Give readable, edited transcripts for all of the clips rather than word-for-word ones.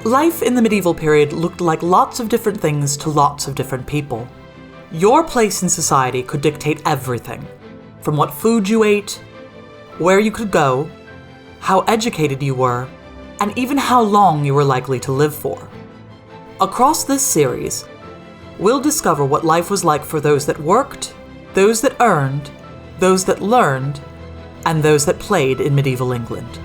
Life in the medieval period looked like lots of different things to lots of different people. Your place in society could dictate everything, from what food you ate, where you could go, how educated you were, and even how long you were likely to live for. Across this series, we'll discover what life was like for those that worked, those that earned, those that learned, and those that played in medieval England.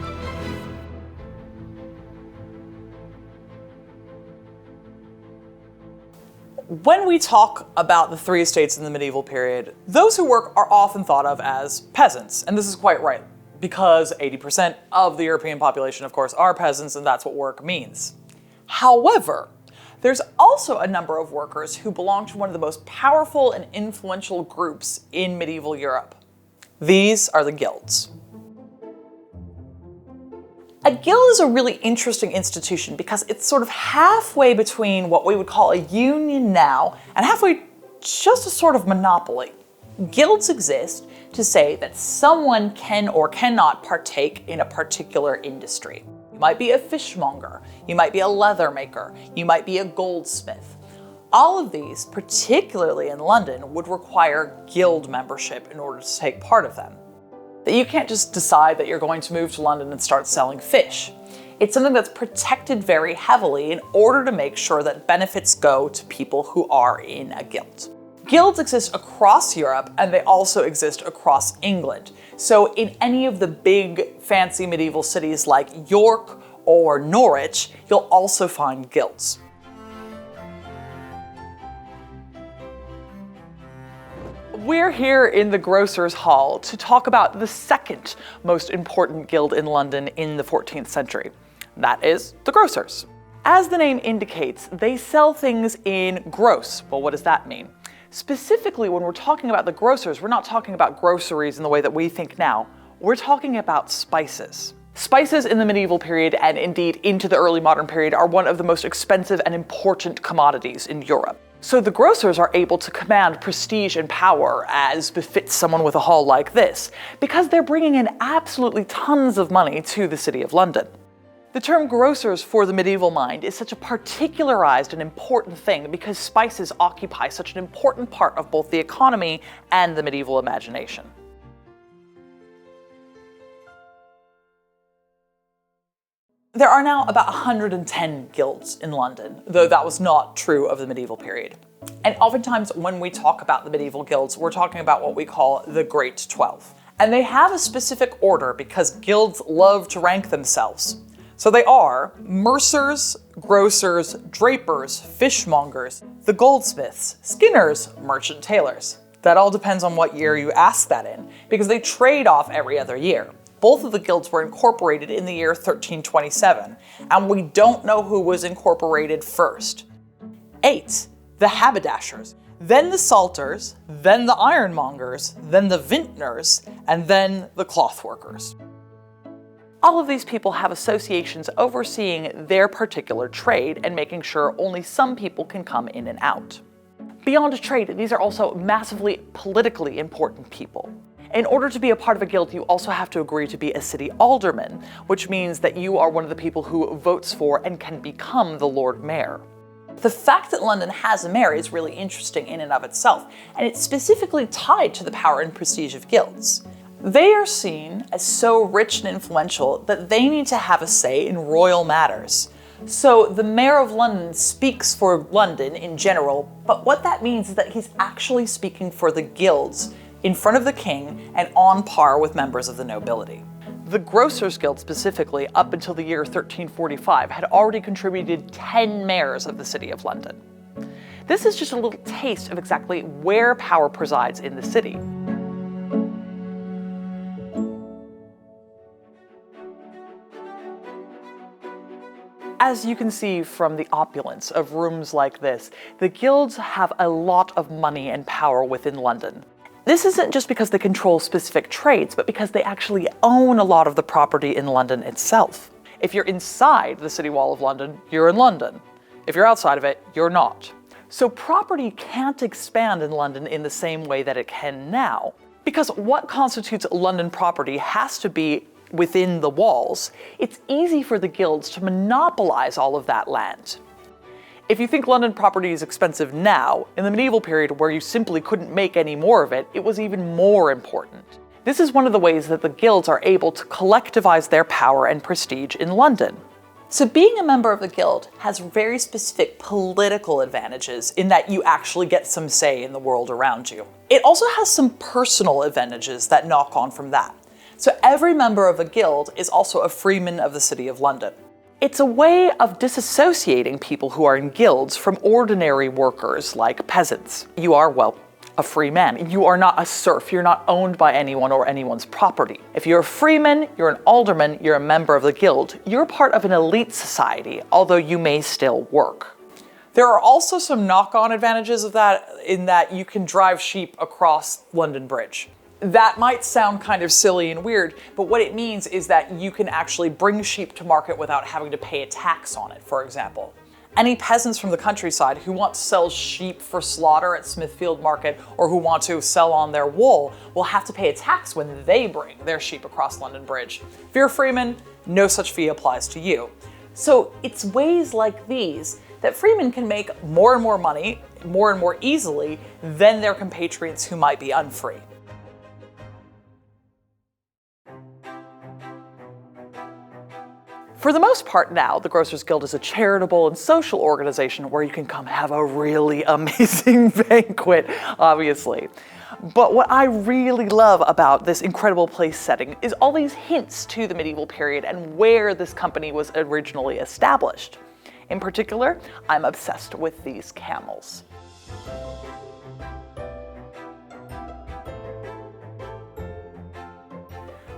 When we talk about the three estates in the medieval period, those who work are often thought of as peasants, and this is quite right, because 80% of the European population, of course, are peasants, and that's what work means. However, there's also a number of workers who belong to one of the most powerful and influential groups in medieval Europe. These are the guilds. A guild is a really interesting institution because it's sort of halfway between what we would call a union now and halfway just a sort of monopoly. Guilds exist to say that someone can or cannot partake in a particular industry. You might be a fishmonger, you might be a leather maker, you might be a goldsmith. All of these, particularly in London, would require guild membership in order to take part of them. That you can't just decide that you're going to move to London and start selling fish. It's something that's protected very heavily in order to make sure that benefits go to people who are in a guild. Guilds exist across Europe and they also exist across England. So in any of the big fancy medieval cities like York or Norwich, you'll also find guilds. We're here in the Grocers' Hall to talk about the second most important guild in London in the 14th century. That is the grocers. As the name indicates, they sell things in gross. Well, what does that mean? Specifically, when we're talking about the grocers, we're not talking about groceries in the way that we think now. We're talking about spices. Spices in the medieval period, and indeed into the early modern period, are one of the most expensive and important commodities in Europe. So the grocers are able to command prestige and power, as befits someone with a hall like this, because they're bringing in absolutely tons of money to the City of London. The term grocers for the medieval mind is such a particularized and important thing because spices occupy such an important part of both the economy and the medieval imagination. There are now about 110 guilds in London, though that was not true of the medieval period. And oftentimes when we talk about the medieval guilds, we're talking about what we call the Great 12. And they have a specific order because guilds love to rank themselves. So they are mercers, grocers, drapers, fishmongers, the goldsmiths, skinners, merchant tailors. That all depends on what year you ask that in, because they trade off every other year. Both of the guilds were incorporated in the year 1327, and we don't know who was incorporated first. 8. The haberdashers, then the salters, then the ironmongers, then the vintners, and then the clothworkers. All of these people have associations overseeing their particular trade and making sure only some people can come in and out. Beyond trade, these are also massively politically important people. In order to be a part of a guild, you also have to agree to be a city alderman, which means that you are one of the people who votes for and can become the Lord Mayor. The fact that London has a mayor is really interesting in and of itself, and it's specifically tied to the power and prestige of guilds. They are seen as so rich and influential that they need to have a say in royal matters. So the Mayor of London speaks for London in general, but what that means is that he's actually speaking for the guilds in front of the king and on par with members of the nobility. The Grocers Guild specifically, up until the year 1345, had already contributed 10 mayors of the City of London. This is just a little taste of exactly where power presides in the city. As you can see from the opulence of rooms like this, the guilds have a lot of money and power within London. This isn't just because they control specific trades, but because they actually own a lot of the property in London itself. If you're inside the city wall of London, you're in London. If you're outside of it, you're not. So property can't expand in London in the same way that it can now, because what constitutes London property has to be within the walls, it's easy for the guilds to monopolize all of that land. If you think London property is expensive now, in the medieval period where you simply couldn't make any more of it, it was even more important. This is one of the ways that the guilds are able to collectivize their power and prestige in London. So being a member of the guild has very specific political advantages in that you actually get some say in the world around you. It also has some personal advantages that knock on from that. So every member of a guild is also a freeman of the City of London. It's a way of disassociating people who are in guilds from ordinary workers like peasants. You are, well, a free man. You are not a serf. You're not owned by anyone or anyone's property. If you're a freeman, you're an alderman, you're a member of the guild, you're part of an elite society, although you may still work. There are also some knock-on advantages of that in that you can drive sheep across London Bridge. That might sound kind of silly and weird, but what it means is that you can actually bring sheep to market without having to pay a tax on it, for example. Any peasants from the countryside who want to sell sheep for slaughter at Smithfield Market or who want to sell on their wool will have to pay a tax when they bring their sheep across London Bridge. If you're a freeman, no such fee applies to you. So it's ways like these that freemen can make more and more money, more and more easily than their compatriots who might be unfree. For the most part now, the Grocers Guild is a charitable and social organization where you can come have a really amazing banquet, obviously. But what I really love about this incredible place setting is all these hints to the medieval period and where this company was originally established. In particular, I'm obsessed with these camels.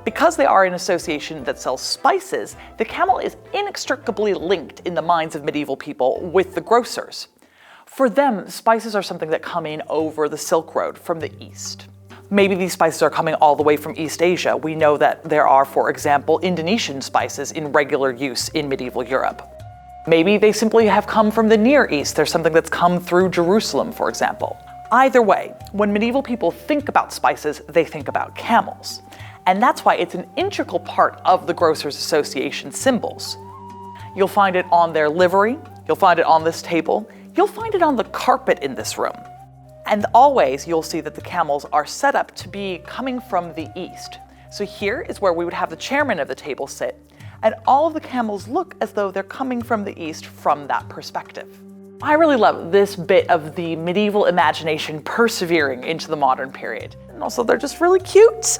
Because they are an association that sells spices, the camel is inextricably linked in the minds of medieval people with the grocers. For them, spices are something that come in over the Silk Road from the east. Maybe these spices are coming all the way from East Asia. We know that there are, for example, Indonesian spices in regular use in medieval Europe. Maybe they simply have come from the Near East. There's something that's come through Jerusalem, for example. Either way, when medieval people think about spices, they think about camels. And that's why it's an integral part of the Grocers Association symbols. You'll find it on their livery, you'll find it on this table, you'll find it on the carpet in this room. And always you'll see that the camels are set up to be coming from the east. So here is where we would have the chairman of the table sit, and all of the camels look as though they're coming from the east from that perspective. I really love this bit of the medieval imagination persevering into the modern period. And also they're just really cute.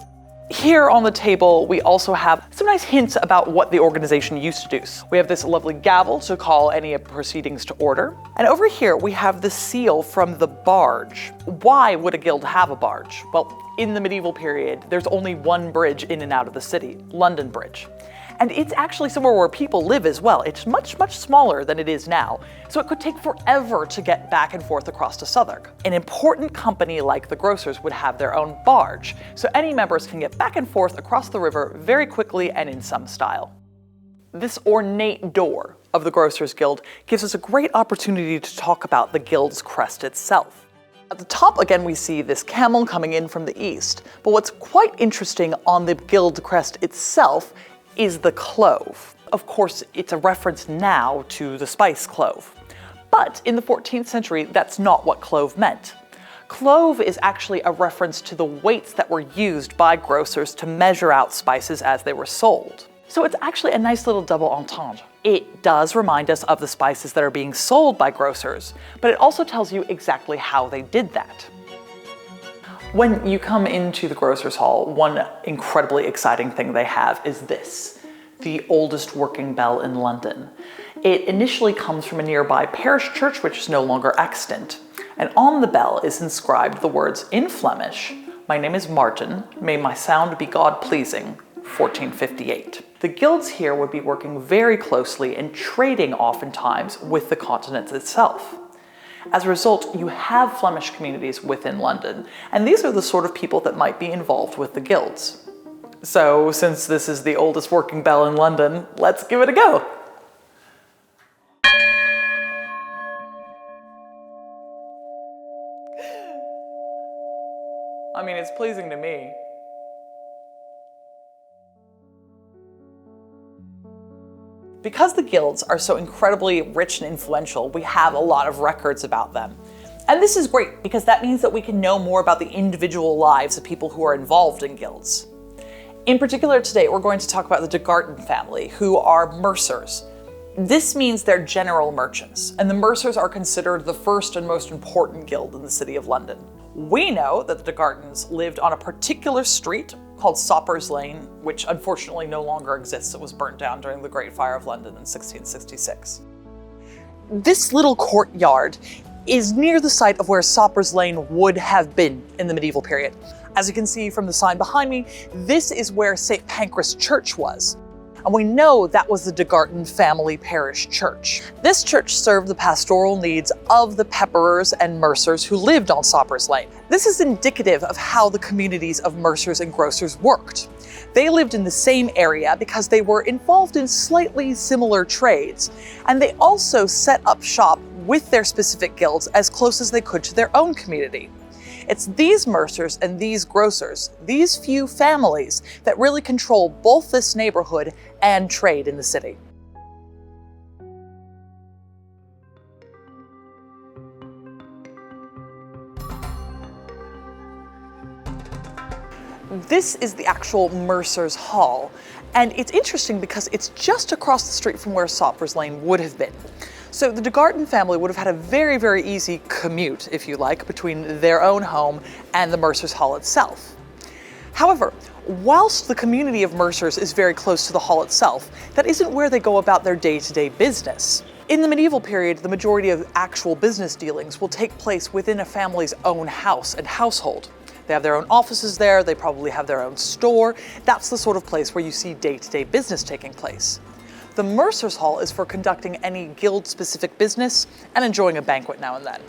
Here on the table, we also have some nice hints about what the organization used to do. We have this lovely gavel to call any proceedings to order. And over here, we have the seal from the barge. Why would a guild have a barge? Well, in the medieval period, there's only one bridge in and out of the city, London Bridge. And it's actually somewhere where people live as well. It's much, much smaller than it is now, so it could take forever to get back and forth across to Southwark. An important company like the Grocers would have their own barge, so any members can get back and forth across the river very quickly and in some style. This ornate door of the Grocers Guild gives us a great opportunity to talk about the guild's crest itself. At the top, again, we see this camel coming in from the east, but what's quite interesting on the guild crest itself is the clove. Of course, it's a reference now to the spice clove. But in the 14th century, that's not what clove meant. Clove is actually a reference to the weights that were used by grocers to measure out spices as they were sold. So it's actually a nice little double entendre. It does remind us of the spices that are being sold by grocers, but it also tells you exactly how they did that. When you come into the Grocers Hall, one incredibly exciting thing they have is this, the oldest working bell in London. It initially comes from a nearby parish church, which is no longer extant. And on the bell is inscribed the words in Flemish, "My name is Martin, may my sound be God-pleasing, 1458. The guilds here would be working very closely and trading oftentimes with the continent itself. As a result, you have Flemish communities within London, and these are the sort of people that might be involved with the guilds. So, since this is the oldest working bell in London, let's give it a go. I mean, it's pleasing to me. Because the guilds are so incredibly rich and influential, we have a lot of records about them. And this is great because that means that we can know more about the individual lives of people who are involved in guilds. In particular today, we're going to talk about the de Garten family, who are mercers. This means they're general merchants, and the mercers are considered the first and most important guild in the City of London. We know that the de Gartens lived on a particular street called Soppers Lane, which unfortunately no longer exists. It was burnt down during the Great Fire of London in 1666. This little courtyard is near the site of where Soppers Lane would have been in the medieval period. As you can see from the sign behind me, this is where St. Pancras Church was. And we know that was the de Garten family parish church. This church served the pastoral needs of the pepperers and mercers who lived on Soppers Lane. This is indicative of how the communities of mercers and grocers worked. They lived in the same area because they were involved in slightly similar trades, and they also set up shop with their specific guilds as close as they could to their own community. It's these mercers and these grocers, these few families, that really control both this neighborhood and trade in the city. This is the actual Mercer's Hall, and it's interesting because it's just across the street from where Soppers Lane would have been. So the de Garten family would have had a very, very easy commute, if you like, between their own home and the Mercer's Hall itself. However, whilst the community of mercers is very close to the hall itself, that isn't where they go about their day-to-day business. In the medieval period, the majority of actual business dealings will take place within a family's own house and household. They have their own offices there, they probably have their own store. That's the sort of place where you see day-to-day business taking place. The Mercer's Hall is for conducting any guild-specific business and enjoying a banquet now and then.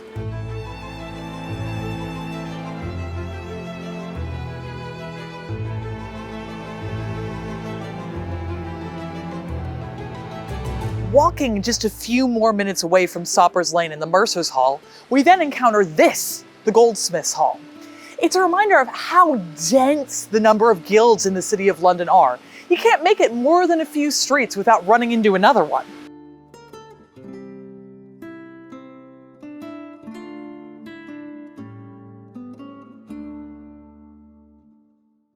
Walking just a few more minutes away from Soppers Lane in the Mercer's Hall, we then encounter this, the Goldsmiths' Hall. It's a reminder of how dense the number of guilds in the City of London are. You can't make it more than a few streets without running into another one.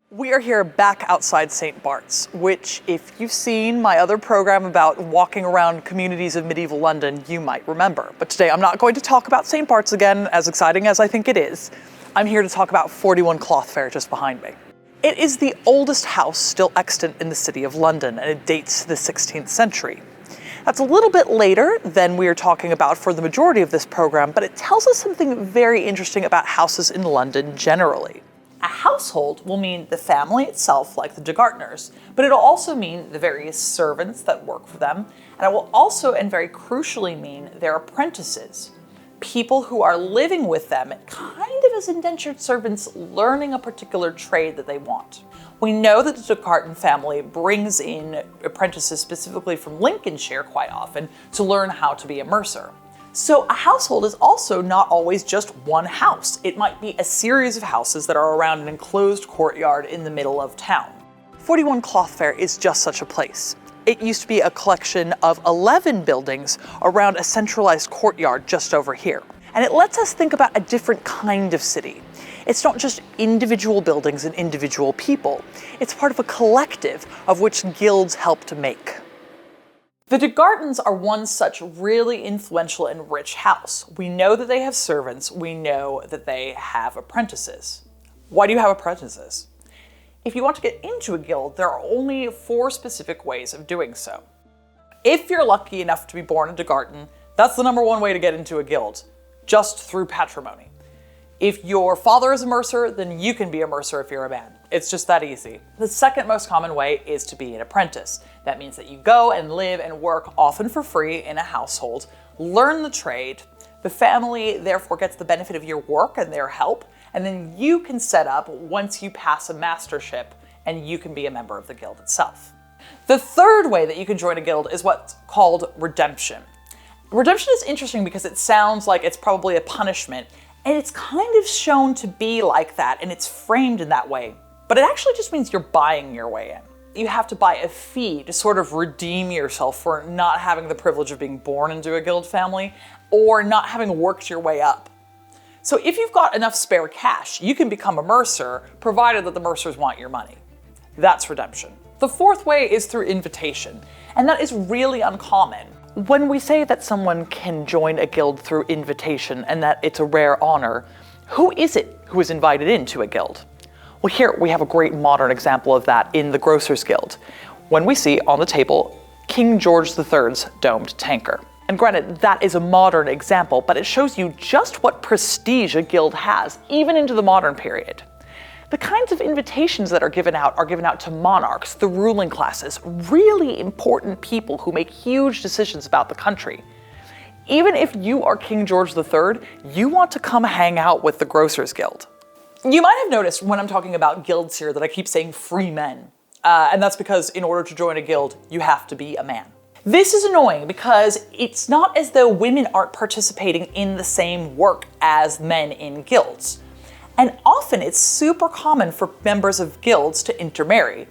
We are here back outside St. Bart's, which, if you've seen my other program about walking around communities of medieval London, you might remember. But today I'm not going to talk about St. Bart's again, as exciting as I think it is. I'm here to talk about 41 Cloth Fair just behind me. It is the oldest house still extant in the City of London, and it dates to the 16th century. That's a little bit later than we are talking about for the majority of this program, but it tells us something very interesting about houses in London generally. A household will mean the family itself, like the de Garteners, but it'll also mean the various servants that work for them, and it will also, and very crucially, mean their apprentices. People who are living with them, kind of as indentured servants, learning a particular trade that they want. We know that the de Garten family brings in apprentices specifically from Lincolnshire quite often to learn how to be a mercer. So a household is also not always just one house. It might be a series of houses that are around an enclosed courtyard in the middle of town. 41 Cloth Fair is just such a place. It used to be a collection of 11 buildings around a centralized courtyard just over here. And it lets us think about a different kind of city. It's not just individual buildings and individual people. It's part of a collective of which guilds help to make. The de Gartens are one such really influential and rich house. We know that they have servants. We know that they have apprentices. Why do you have apprentices? If you want to get into a guild, there are only 4 specific ways of doing so. If you're lucky enough to be born a de Garten, that's the number 1 way to get into a guild, just through patrimony. If your father is a mercer, then you can be a mercer if you're a man. It's just that easy. The second most common way is to be an apprentice. That means that you go and live and work, often for free, in a household, learn the trade. The family therefore gets the benefit of your work and their help, and then you can set up once you pass a mastership and you can be a member of the guild itself. The third way that you can join a guild is what's called redemption. Redemption is interesting because it sounds like it's probably a punishment, and it's kind of shown to be like that, and it's framed in that way. But it actually just means you're buying your way in. You have to buy a fee to sort of redeem yourself for not having the privilege of being born into a guild family or not having worked your way up. So if you've got enough spare cash, you can become a mercer, provided that the mercers want your money. That's redemption. The fourth way is through invitation, and that is really uncommon. When we say that someone can join a guild through invitation and that it's a rare honor, who is it who is invited into a guild? Well, here we have a great modern example of that in the Grocers Guild, when we see on the table King George III's domed tanker. And granted, that is a modern example, but it shows you just what prestige a guild has, even into the modern period. The kinds of invitations that are given out to monarchs, the ruling classes, really important people who make huge decisions about the country. Even if you are King George III, you want to come hang out with the Grocers Guild. You might have noticed when I'm talking about guilds here that I keep saying free men. And that's because in order to join a guild, you have to be a man. This is annoying because it's not as though women aren't participating in the same work as men in guilds. And often it's super common for members of guilds to intermarry.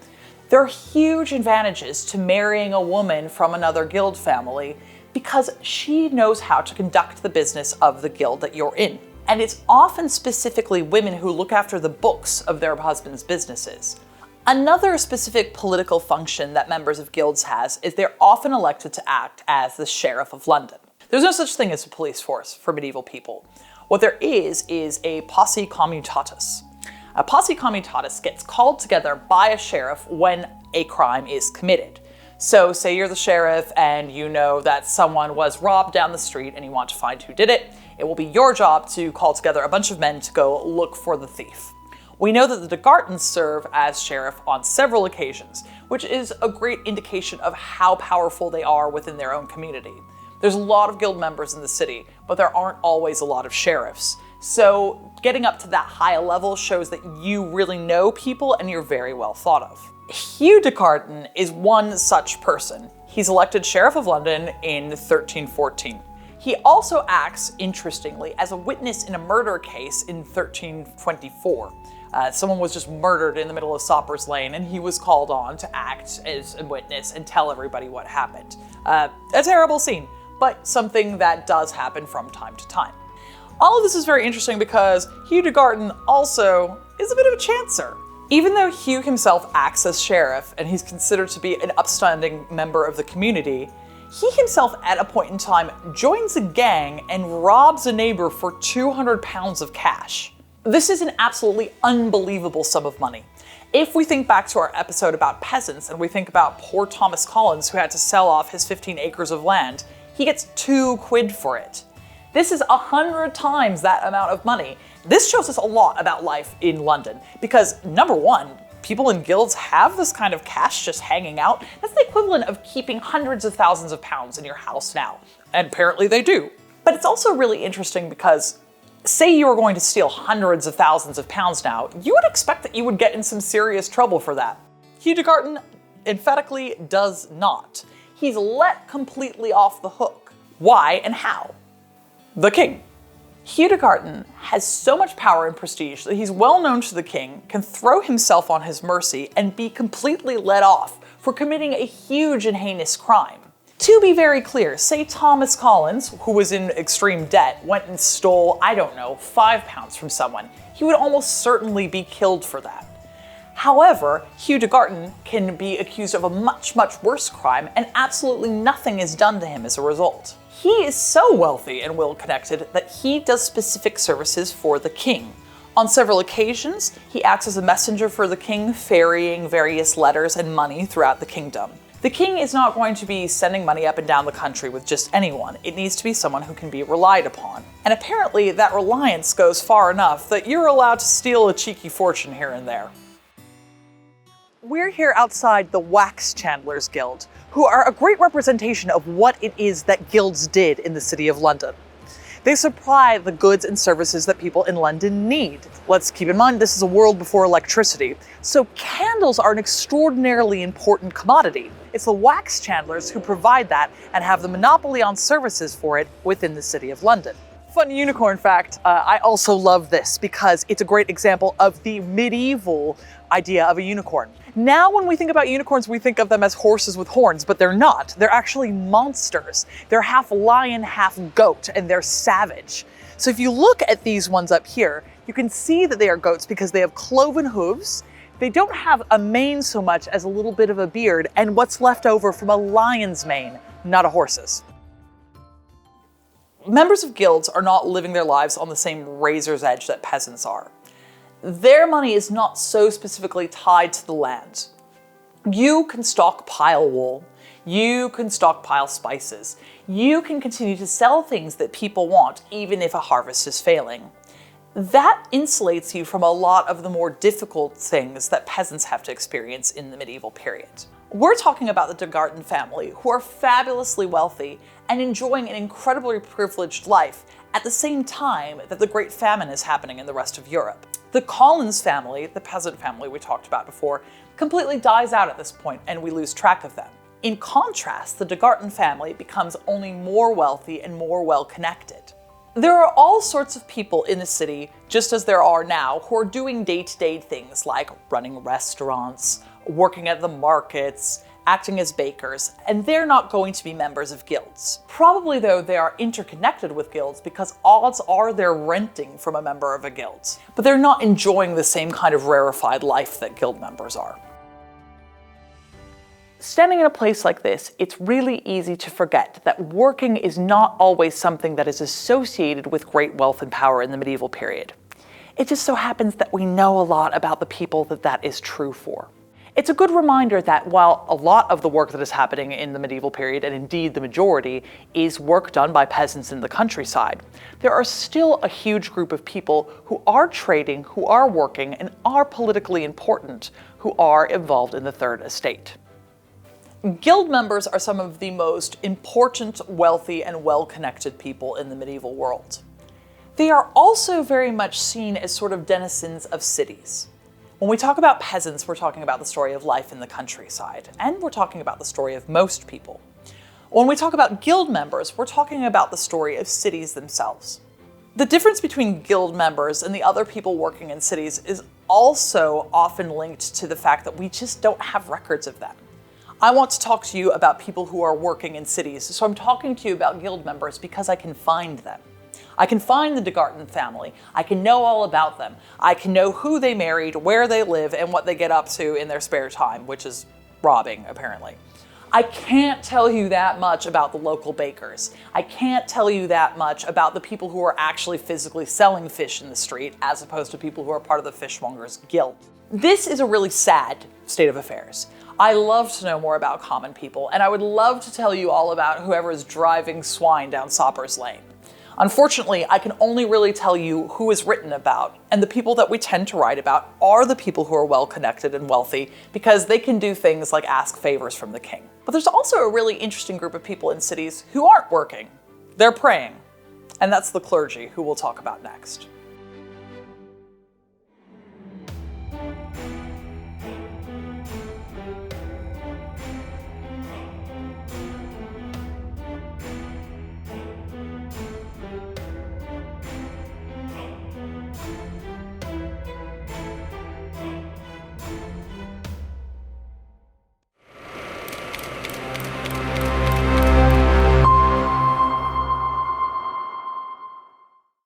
There are huge advantages to marrying a woman from another guild family because she knows how to conduct the business of the guild that you're in. And it's often specifically women who look after the books of their husbands' businesses. Another specific political function that members of guilds has is they're often elected to act as the Sheriff of London. There's no such thing as a police force for medieval people. What there is a posse comitatus. A posse comitatus gets called together by a sheriff when a crime is committed. So say you're the sheriff and you know that someone was robbed down the street and you want to find who did it. It will be your job to call together a bunch of men to go look for the thief. We know that the Degartons serve as sheriff on several occasions, which is a great indication of how powerful they are within their own community. There's a lot of guild members in the city, but there aren't always a lot of sheriffs. So getting up to that high level shows that you really know people and you're very well thought of. Hugh Degarton is one such person. He's elected Sheriff of London in 1314. He also acts, interestingly, as a witness in a murder case in 1324. Someone was just murdered in the middle of Soppers Lane, and he was called on to act as a witness and tell everybody what happened. A terrible scene, but something that does happen from time to time. All of this is very interesting because Hugh Degarton also is a bit of a chancer. Even though Hugh himself acts as sheriff and he's considered to be an upstanding member of the community, he himself at a point in time joins a gang and robs a neighbor for £200 of cash. This is an absolutely unbelievable sum of money. If we think back to our episode about peasants and we think about poor Thomas Collins who had to sell off his 15 acres of land, he gets £2 for it. This is 100 times that amount of money. This shows us a lot about life in London because, number one, people in guilds have this kind of cash just hanging out. That's the equivalent of keeping hundreds of thousands of pounds in your house now. And apparently they do. But it's also really interesting because say you were going to steal hundreds of thousands of pounds now, you would expect that you would get in some serious trouble for that. Hugh Degarton emphatically does not. He's let completely off the hook. Why and how? The king. Hugh Degarton has so much power and prestige that he's well known to the king, can throw himself on his mercy, and be completely let off for committing a huge and heinous crime. To be very clear, say Thomas Collins, who was in extreme debt, went and stole, I don't know, £5 from someone. He would almost certainly be killed for that. However, Hugh Degarton can be accused of a much, much worse crime and absolutely nothing is done to him as a result. He is so wealthy and well-connected that he does specific services for the king. On several occasions, he acts as a messenger for the king, ferrying various letters and money throughout the kingdom. The king is not going to be sending money up and down the country with just anyone. It needs to be someone who can be relied upon. And apparently that reliance goes far enough that you're allowed to steal a cheeky fortune here and there. We're here outside the Wax Chandlers Guild, who are a great representation of what it is that guilds did in the City of London. They supply the goods and services that people in London need. Let's keep in mind this is a world before electricity, so candles are an extraordinarily important commodity. It's the Wax Chandlers who provide that and have the monopoly on services for it within the City of London. Fun unicorn fact, I also love this because it's a great example of the medieval idea of a unicorn. Now when we think about unicorns, we think of them as horses with horns, but they're not. They're actually monsters. They're half lion, half goat, and they're savage. So if you look at these ones up here, you can see that they are goats because they have cloven hooves. They don't have a mane so much as a little bit of a beard and what's left over from a lion's mane, not a horse's. Members of guilds are not living their lives on the same razor's edge that peasants are. Their money is not so specifically tied to the land. You can stockpile wool. You can stockpile spices. You can continue to sell things that people want, even if a harvest is failing. That insulates you from a lot of the more difficult things that peasants have to experience in the medieval period. We're talking about the Degarten family, who are fabulously wealthy and enjoying an incredibly privileged life at the same time that the Great Famine is happening in the rest of Europe. The Collins family, the peasant family we talked about before, completely dies out at this point and we lose track of them. In contrast, the Degarten family becomes only more wealthy and more well-connected. There are all sorts of people in the city, just as there are now, who are doing day-to-day things like running restaurants, working at the markets, acting as bakers, and they're not going to be members of guilds. Probably though they are interconnected with guilds because odds are they're renting from a member of a guild, but they're not enjoying the same kind of rarefied life that guild members are. Standing in a place like this, it's really easy to forget that working is not always something that is associated with great wealth and power in the medieval period. It just so happens that we know a lot about the people that is true for. It's a good reminder that while a lot of the work that is happening in the medieval period, and indeed the majority, is work done by peasants in the countryside, there are still a huge group of people who are trading, who are working, and are politically important, who are involved in the Third Estate. Guild members are some of the most important, wealthy, and well-connected people in the medieval world. They are also very much seen as sort of denizens of cities. When we talk about peasants, we're talking about the story of life in the countryside, and we're talking about the story of most people. When we talk about guild members, we're talking about the story of cities themselves. The difference between guild members and the other people working in cities is also often linked to the fact that we just don't have records of them. I want to talk to you about people who are working in cities, so I'm talking to you about guild members because I can find them. I can find the Degarten family. I can know all about them. I can know who they married, where they live, and what they get up to in their spare time, which is robbing, apparently. I can't tell you that much about the local bakers. I can't tell you that much about the people who are actually physically selling fish in the street, as opposed to people who are part of the fishmongers' guild. This is a really sad state of affairs. I love to know more about common people, and I would love to tell you all about whoever is driving swine down Soppers Lane. Unfortunately, I can only really tell you who is written about, and the people that we tend to write about are the people who are well-connected and wealthy because they can do things like ask favors from the king. But there's also a really interesting group of people in cities who aren't working. They're praying, and that's the clergy, who we'll talk about next.